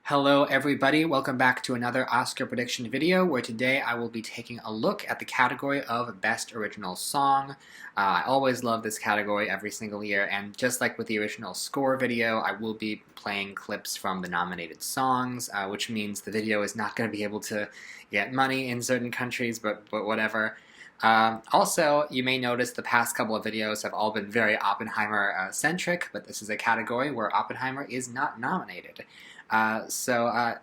Hello everybody, welcome back to another Oscar prediction video where today I will be taking a look at the category of Best Original Song. I always love this category every single year, and just like with the original score video, I will be playing clips from the nominated songs, which means the video is not going to be able to get money in certain countries, but whatever. Also, you may notice the past couple of videos have all been very Oppenheimer-centric, but this is a category where Oppenheimer is not nominated. I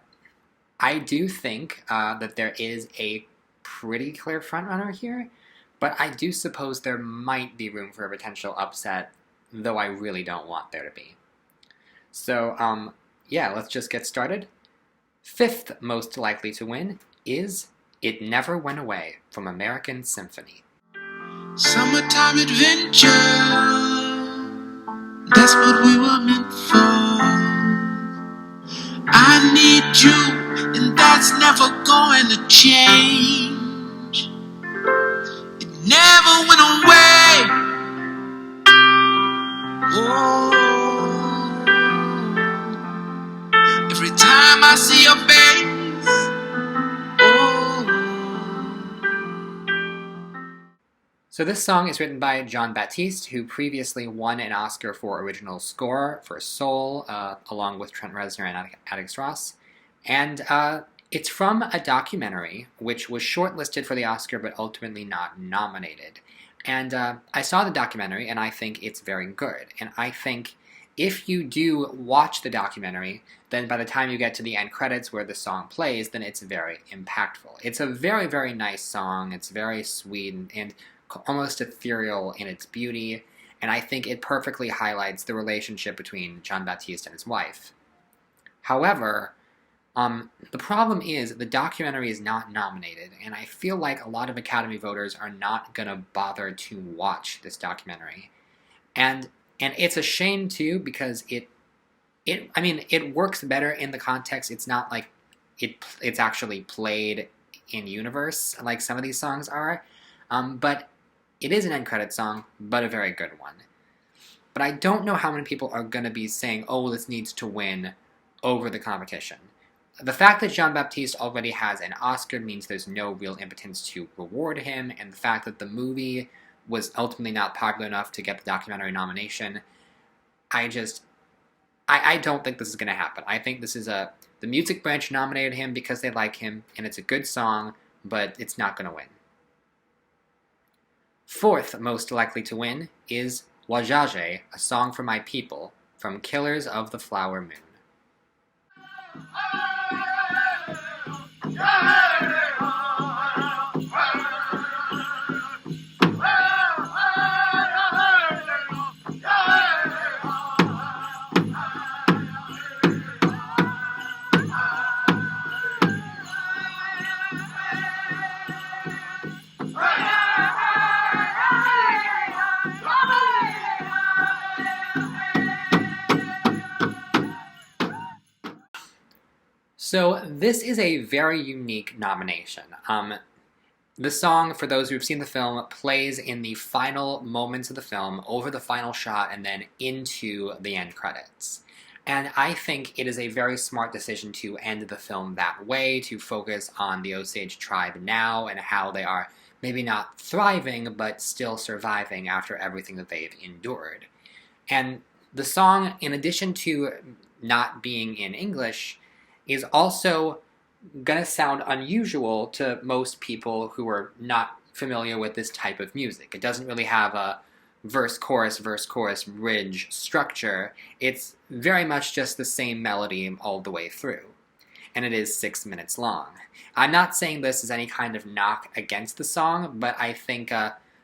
do think that there is a pretty clear frontrunner here, but I do suppose there might be room for a potential upset, though I really don't want there to be. So, yeah, let's just get started. Fifth most likely to win is It Never Went Away from American Symphony. Summertime adventure, that's what we were meant for. I need you, and that's never going to change. It never went away. Oh, every time I see your face. Oh. So this song is written by Jon Batiste, who previously won an Oscar for original score for Soul, along with Trent Reznor and Atticus Ross. And it's from a documentary which was shortlisted for the Oscar but ultimately not nominated. And I saw the documentary and I think it's very good. And I think if you do watch the documentary, then by the time you get to the end credits where the song plays, then it's very impactful. It's a very, very nice song. It's very sweet and almost ethereal in its beauty, and I think it perfectly highlights the relationship between Jon Batiste and his wife. However, the problem is the documentary is not nominated, and I feel like a lot of Academy voters are not going to bother to watch this documentary. And it's a shame, too, because it works better in the context. It's not like it's actually played in universe like some of these songs are, but it is an end credit song, but a very good one. But I don't know how many people are going to be saying, oh, this needs to win over the competition. The fact that Jon Batiste already has an Oscar means there's no real impotence to reward him, and the fact that the movie was ultimately not popular enough to get the documentary nomination, I don't think this is going to happen. I think this is the music branch nominated him because they like him, and it's a good song, but it's not going to win. Fourth most likely to win is Wajaje, A Song for My People, from Killers of the Flower Moon. So this is a very unique nomination. The song, for those who have seen the film, plays in the final moments of the film, over the final shot, and then into the end credits. And I think it is a very smart decision to end the film that way, to focus on the Osage tribe now and how they are maybe not thriving, but still surviving after everything that they've endured. And the song, in addition to not being in English, is also gonna sound unusual to most people who are not familiar with this type of music. It doesn't really have a verse, chorus, bridge structure. It's very much just the same melody all the way through. And it is 6 minutes long. I'm not saying this is any kind of knock against the song, but I think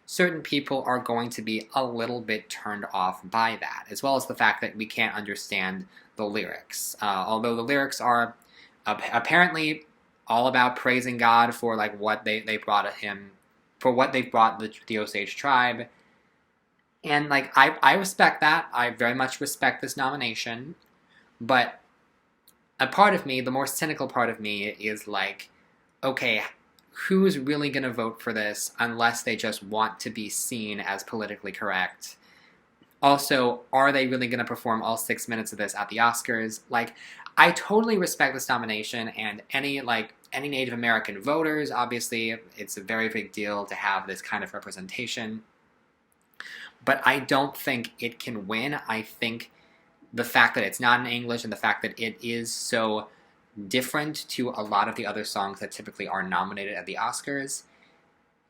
certain people are going to be a little bit turned off by that, as well as the fact that we can't understand the lyrics. Although the lyrics are apparently all about praising God for like what they brought him, for what they've brought the Osage tribe. And like I respect that. I very much respect this nomination. But a part of me, the more cynical part of me, is like, okay, who's really going to vote for this unless they just want to be seen as politically correct? Also, are they really going to perform all 6 minutes of this at the Oscars? Like, I totally respect this nomination, and any Native American voters, obviously, it's a very big deal to have this kind of representation. But I don't think it can win. I think the fact that it's not in English and the fact that it is so different to a lot of the other songs that typically are nominated at the Oscars,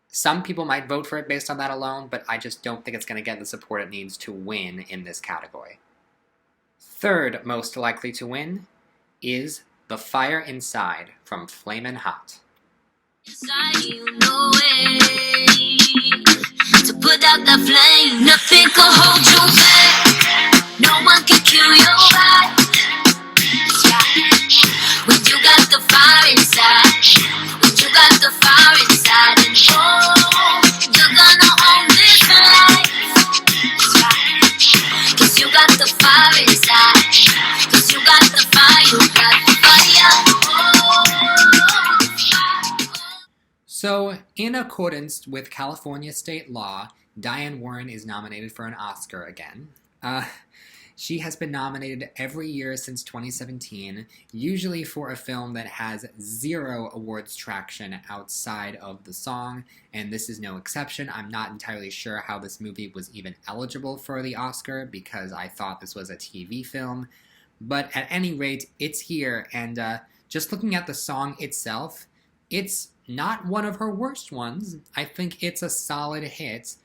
some people might vote for it based on that alone, but I just don't think it's going to get the support it needs to win in this category. Third most likely to win is The Fire Inside from Flamin' Hot. Inside you know it, to put out the flame, nothing can hold you back, no one can kill your vibe. When you got the fire inside, when you got the fire inside, and oh, you're gonna own this life. Cause you got the fire inside, cause you got the fire, you got the fire. So, in accordance with California state law, Diane Warren is nominated for an Oscar again. She has been nominated every year since 2017, usually for a film that has 0 awards traction outside of the song, and this is no exception. I'm not entirely sure how this movie was even eligible for the Oscar, because I thought this was a TV film. But at any rate, it's here, and just looking at the song itself, it's not one of her worst ones. I think it's a solid hit.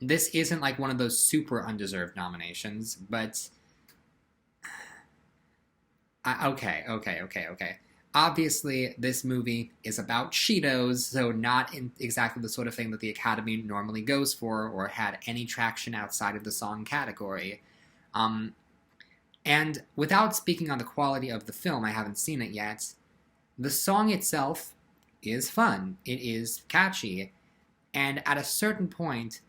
This isn't like one of those super undeserved nominations, but okay. Obviously, this movie is about Cheetos, so not exactly the sort of thing that the Academy normally goes for or had any traction outside of the song category. And without speaking on the quality of the film, I haven't seen it yet, the song itself is fun. It is catchy. And at a certain point,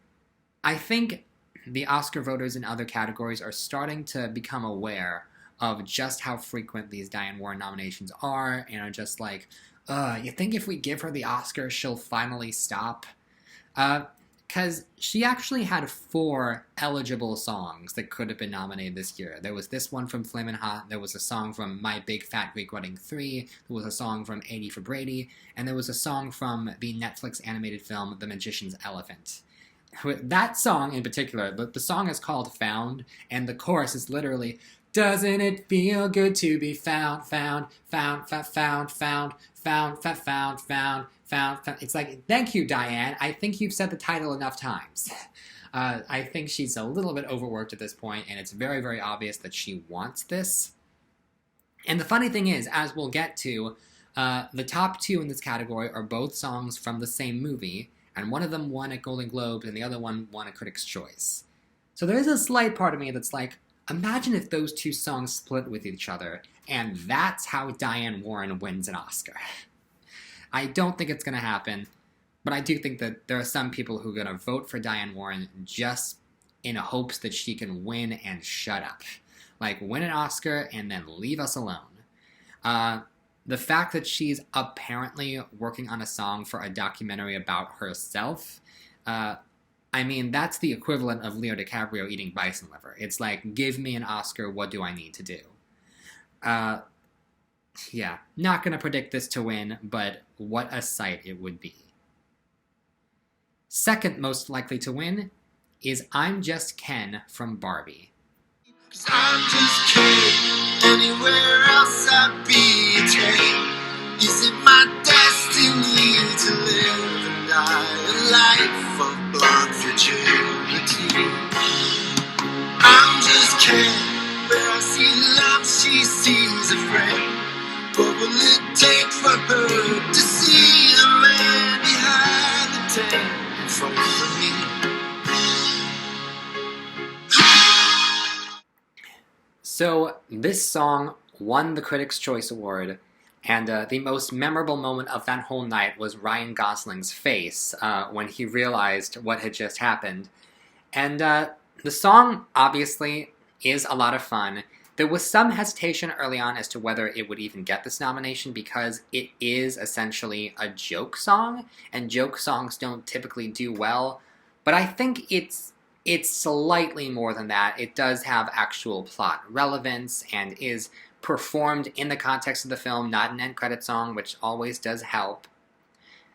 I think the Oscar voters in other categories are starting to become aware of just how frequent these Diane Warren nominations are, and are just like, you think if we give her the Oscar, she'll finally stop? Because she actually had 4 eligible songs that could have been nominated this year. There was this one from Flamin' Hot, there was a song from My Big Fat Greek Wedding 3, there was a song from 80 for Brady, and there was a song from the Netflix animated film The Magician's Elephant. That song in particular, the song is called Found, and the chorus is literally, doesn't it feel good to be found. It's like, thank you, Diane. I think you've said the title enough times. I think she's a little bit overworked at this point, and it's very, very obvious that she wants this. And the funny thing is, as we'll get to, the top 2 in this category are both songs from the same movie, and one of them won at Golden Globes, and the other one won a Critics' Choice. So there is a slight part of me that's like, imagine if those 2 songs split with each other, and that's how Diane Warren wins an Oscar. I don't think it's going to happen, but I do think that there are some people who are going to vote for Diane Warren just in hopes that she can win and shut up. Like, win an Oscar and then leave us alone. The fact that she's apparently working on a song for a documentary about herself, I mean, that's the equivalent of Leo DiCaprio eating bison liver. It's like, give me an Oscar, what do I need to do? Yeah, not going to predict this to win, but what a sight it would be. Second most likely to win is I'm Just Ken from Barbie. 'Cause I'm just Ken, anywhere else I'd be a Ken. Is it my destiny to live and die a life of blind fragility? I'm just Ken, where I see love, she sees a friend. What will it take for her to see the man behind the tent in front of me? So this song won the Critics' Choice Award, and the most memorable moment of that whole night was Ryan Gosling's face when he realized what had just happened. And the song, obviously, is a lot of fun. There was some hesitation early on as to whether it would even get this nomination because it is essentially a joke song, and joke songs don't typically do well. But I think it's it's slightly more than that. It does have actual plot relevance and is performed in the context of the film, not an end credit song, which always does help.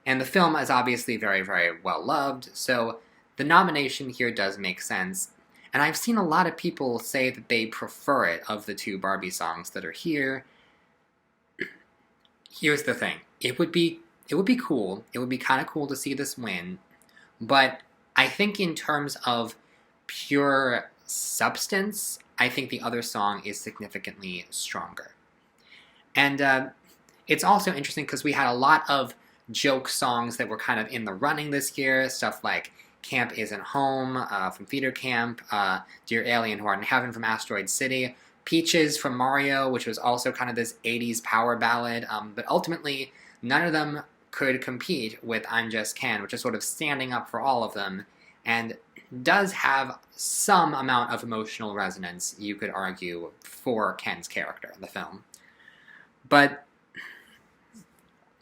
And the film is obviously very, very well loved, so the nomination here does make sense. And I've seen a lot of people say that they prefer it of the two Barbie songs that are here. Here's the thing. It would be cool. It would be kind of cool to see this win. But I think in terms of pure substance, I think the other song is significantly stronger. And it's also interesting because we had a lot of joke songs that were kind of in the running this year. Stuff like Camp Isn't Home from Theater Camp, Dear Alien Who Art in Heaven from Asteroid City, Peaches from Mario, which was also kind of this 80s power ballad. But ultimately, none of them could compete with I'm Just Ken, which is sort of standing up for all of them, and does have some amount of emotional resonance, you could argue, for Ken's character in the film. But,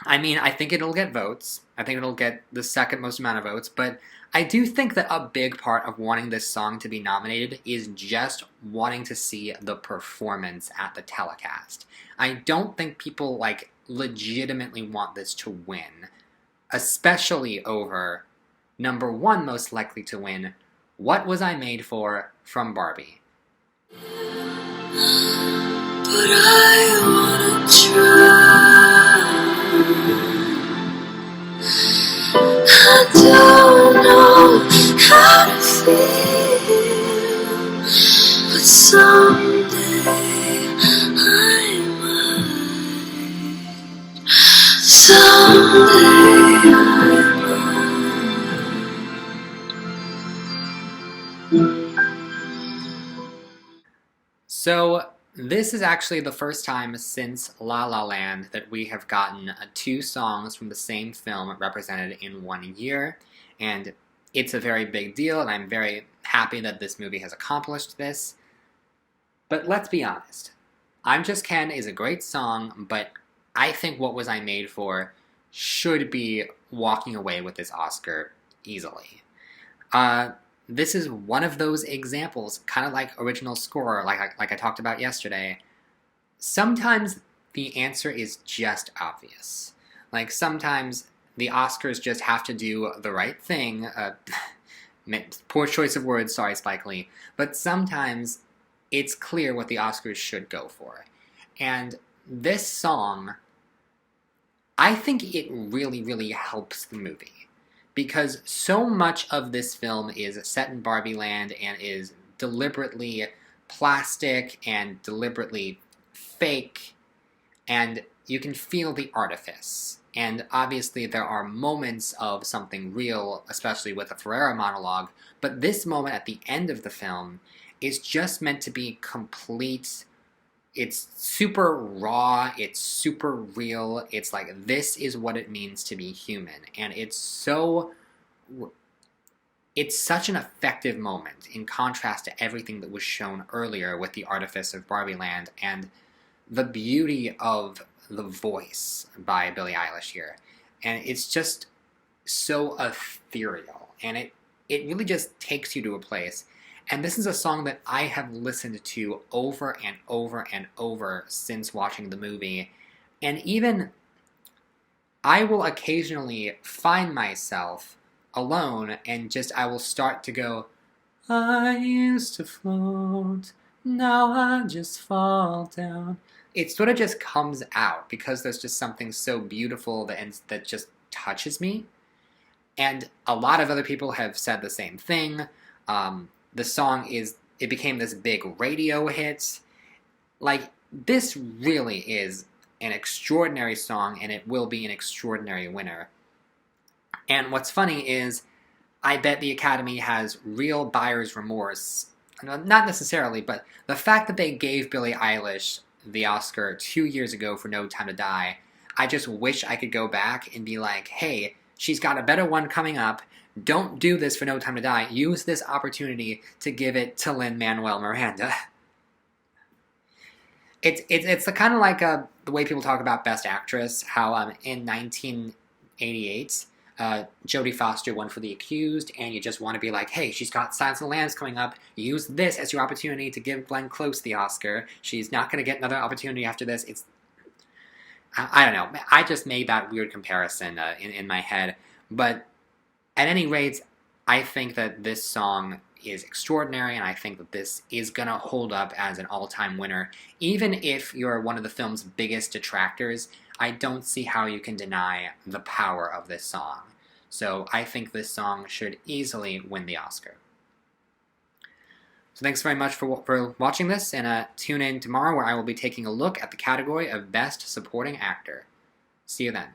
I mean, I think it'll get votes. I think it'll get the second most amount of votes, but I do think that a big part of wanting this song to be nominated is just wanting to see the performance at the telecast. I don't think people, legitimately want this to win, especially over number one most likely to win, What Was I Made For from Barbie. But I wanna try. I don't know how to feel, but someday I might. Someday I So, this is actually the first time since La La Land that we have gotten two songs from the same film represented in 1 year, and it's a very big deal, and I'm very happy that this movie has accomplished this. But let's be honest. I'm Just Ken is a great song, but I think What Was I Made For should be walking away with this Oscar easily. This is one of those examples, kind of like original score, like I talked about yesterday. Sometimes the answer is just obvious. Like, sometimes the Oscars just have to do the right thing. Poor choice of words, sorry, Spike Lee. But sometimes it's clear what the Oscars should go for. And this song, I think it really, really helps the movie. Because so much of this film is set in Barbie Land and is deliberately plastic and deliberately fake, and you can feel the artifice. And obviously there are moments of something real, especially with the Ferrera monologue, but this moment at the end of the film is just meant to be complete. It's super raw, it's super real, it's like, this is what it means to be human, and it's such an effective moment in contrast to everything that was shown earlier with the artifice of Barbie Land and the beauty of the voice by Billie Eilish here. And it's just so ethereal, and it really just takes you to a place. And this is a song that I have listened to over and over and over since watching the movie. And even I will occasionally find myself alone and I will start to go, I used to float, now I just fall down. It sort of just comes out because there's just something so beautiful that just touches me. And a lot of other people have said the same thing. The song it became this big radio hit. Like, this really is an extraordinary song, and it will be an extraordinary winner. And what's funny is, I bet the Academy has real buyer's remorse. Not necessarily, but the fact that they gave Billie Eilish the Oscar 2 years ago for No Time to Die, I just wish I could go back and be like, hey, she's got a better one coming up. Don't do this for No Time to Die. Use this opportunity to give it to Lin-Manuel Miranda. It's the kind of like the way people talk about Best Actress, how in 1988, Jodie Foster won for The Accused, and you just want to be like, hey, she's got Silence of the Lambs coming up. Use this as your opportunity to give Glenn Close the Oscar. She's not going to get another opportunity after this. I don't know. I just made that weird comparison in my head. But at any rate, I think that this song is extraordinary, and I think that this is going to hold up as an all-time winner. Even if you're one of the film's biggest detractors, I don't see how you can deny the power of this song. So I think this song should easily win the Oscar. So thanks very much for watching this, and tune in tomorrow where I will be taking a look at the category of Best Supporting Actor. See you then.